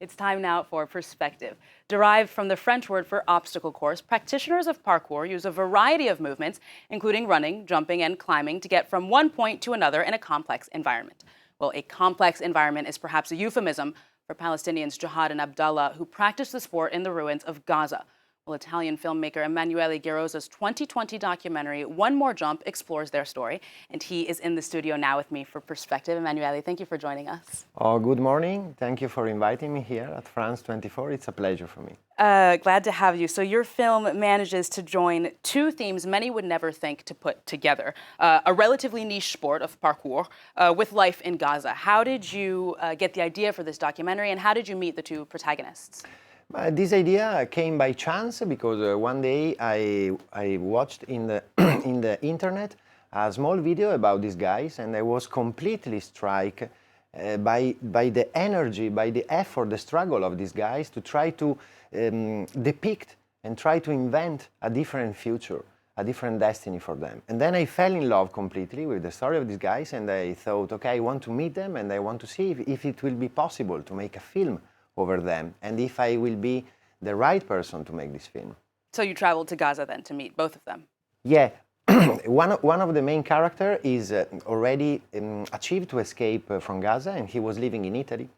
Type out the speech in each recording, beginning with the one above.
It's time now for perspective. Derived from the French word for obstacle course, practitioners of parkour use a variety of movements, including running, jumping, and climbing, to get from one point to another in a complex environment. Well, a complex environment is perhaps a euphemism for Palestinians Jehad and Abdallah, who practice the sport in the ruins of Gaza. Well, Italian filmmaker Emanuele Gerosa's 2020 documentary, One More Jump, explores their story. And he is in the studio now with me for perspective. Emanuele, thank you for joining us. Oh, good morning. Thank you for inviting me here at France 24. It's a pleasure for me. Glad to have you. So your film manages to join two themes many would never think to put together. A relatively niche sport of parkour with life in Gaza. How did you get the idea for this documentary, and how did you meet the two protagonists? This idea came by chance because one day I watched in the, in the internet a small video about these guys, and I was completely struck by the energy, by the effort, the struggle of these guys to try to depict and try to invent a different future, a different destiny for them. And then I fell in love completely with the story of these guys, and I thought, okay, I want to meet them, and I want to see if it will be possible to make a film over them, and if I will be the right person to make this film. So you traveled to Gaza then to meet both of them? Yeah. one of the main characters is already achieved to escape from Gaza, and he was living in Italy.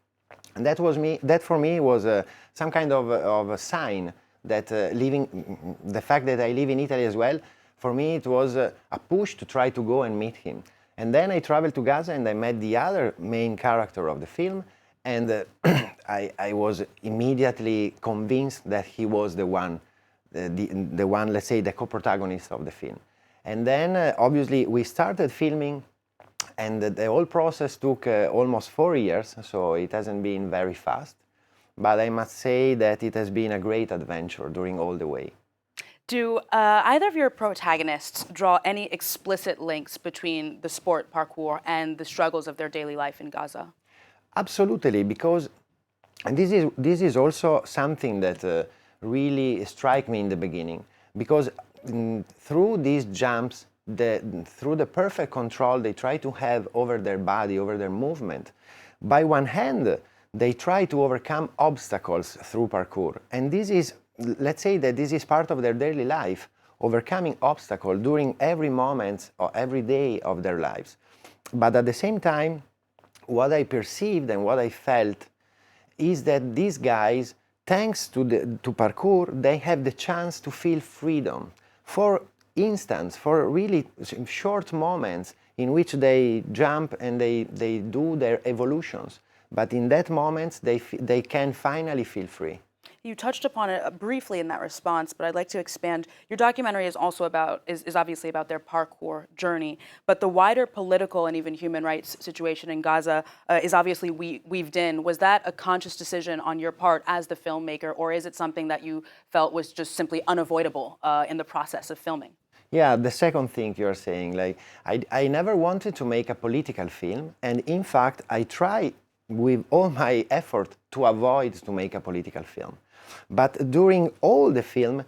And that for me was some kind of a sign that the fact that I live in Italy as well, for me it was a push to try to go and meet him. And then I traveled to Gaza and I met the other main character of the film, and I was immediately convinced that he was the one, let's say, the co-protagonist of the film. And then obviously we started filming, and the whole process took almost 4 years, so it hasn't been very fast. But I must say that it has been a great adventure during all the way. Do either of your protagonists draw any explicit links between the sport parkour and the struggles of their daily life in Gaza? Absolutely, because and this is also something that really struck me in the beginning, because through these jumps, through the perfect control they try to have over their body, over their movement, by one hand, they try to overcome obstacles through parkour. And this is, let's say that this is part of their daily life, overcoming obstacles during every moment or every day of their lives. But at the same time, what I perceived and what I felt is that these guys, thanks to parkour, they have the chance to feel freedom. For instance, for really short moments in which they jump and they do their evolutions, but in that moment they can finally feel free. You touched upon it briefly in that response, but I'd like to expand. Your documentary is also is obviously about their parkour journey, but the wider political and even human rights situation in Gaza is obviously weaved in. Was that a conscious decision on your part as the filmmaker, or is it something that you felt was just simply unavoidable in the process of filming? Yeah, the second thing you're saying, like I never wanted to make a political film, and in fact I try with all my effort to avoid to make a political film. But during all the film,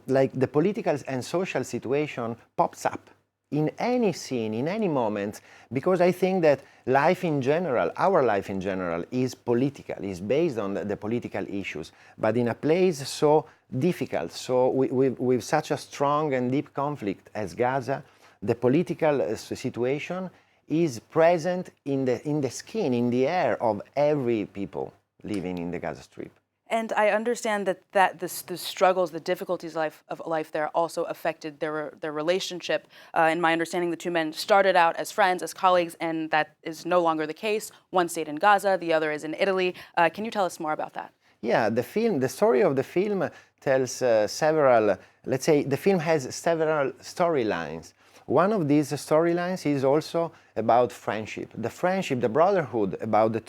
like the political and social situation pops up in any scene, in any moment, because I think that life in general, our life in general, is political, is based on the political issues. But in a place so difficult, so with such a strong and deep conflict as Gaza, the political situation is present in the skin, in the air of every people living in the Gaza Strip. And I understand that the struggles, the difficulties of life there also affected their relationship. In my understanding, the two men started out as friends, as colleagues, and that is no longer the case. One stayed in Gaza, the other is in Italy. Can you tell us more about that? Yeah, the story of the film tells several, let's say, the film has several storylines. One of these storylines is also about friendship, the brotherhood about the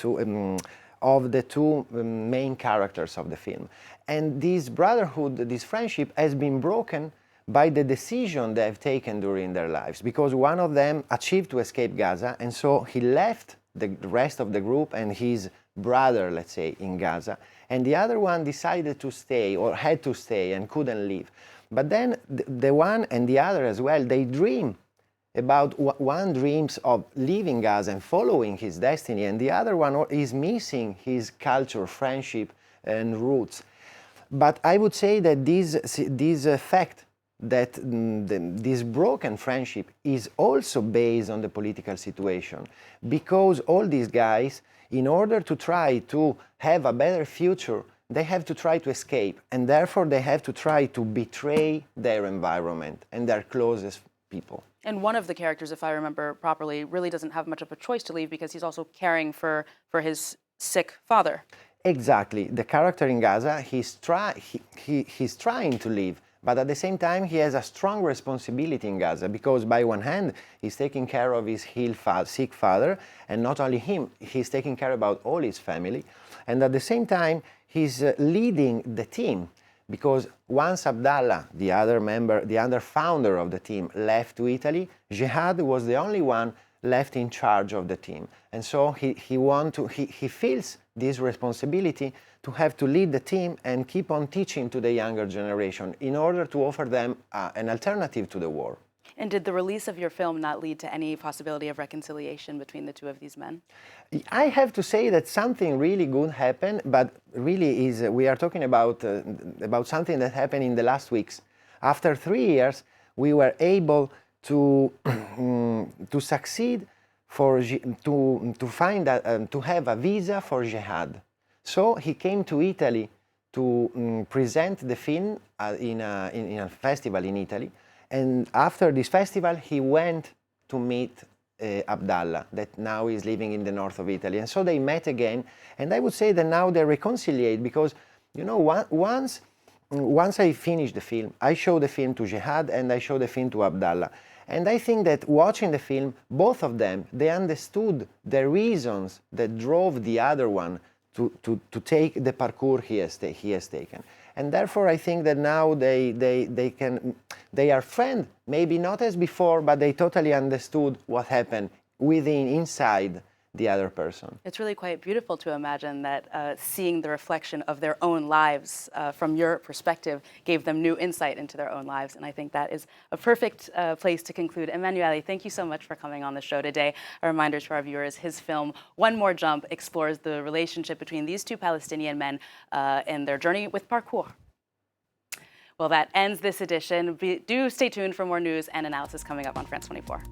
two main characters of the film. And this brotherhood, this friendship has been broken by the decision they have taken during their lives, because one of them achieved to escape Gaza, and so he left the rest of the group and his brother, let's say, in Gaza, and the other one decided to stay or had to stay and couldn't leave. But then the one and the other as well, they dream about one dreams of leaving Gaza and following his destiny, and the other one is missing his culture, friendship, and roots. But I would say that this fact that this broken friendship is also based on the political situation, because all these guys, in order to try to have a better future, they have to try to escape, and therefore they have to try to betray their environment and their closest people. And one of the characters, if I remember properly, really doesn't have much of a choice to leave because he's also caring for his sick father. Exactly. The character in Gaza, he's trying to leave, but at the same time, he has a strong responsibility in Gaza, because by one hand, he's taking care of his sick father, and not only him, he's taking care about all his family. And at the same time, he's leading the team, because once Abdallah, the other founder of the team, left to Italy, Jehad was the only one left in charge of the team. And so he feels this responsibility to have to lead the team and keep on teaching to the younger generation in order to offer them an alternative to the war. And did the release of your film not lead to any possibility of reconciliation between the two of these men? I have to say that something really good happened, but really we are talking about something that happened in the last weeks. After 3 years, we were able to succeed to find to have a visa for Jehad. So he came to Italy to present the film in a festival in Italy. And after this festival, he went to meet Abdallah, that now is living in the north of Italy. And so they met again. And I would say that now they reconciliate, because, you know, once I finished the film, I showed the film to Jehad and I showed the film to Abdallah. And I think that watching the film, both of them, they understood the reasons that drove the other one to take the parkour he has taken. And therefore, I think that now they are friends, maybe not as before, but they totally understood what happened inside the other person. It's really quite beautiful to imagine that seeing the reflection of their own lives from your perspective gave them new insight into their own lives. And I think that is a perfect place to conclude. Emanuele, thank you so much for coming on the show today. A reminder to our viewers, his film, One More Jump, explores the relationship between these two Palestinian men and their journey with parkour. Well, that ends this edition. Do stay tuned for more news and analysis coming up on France 24.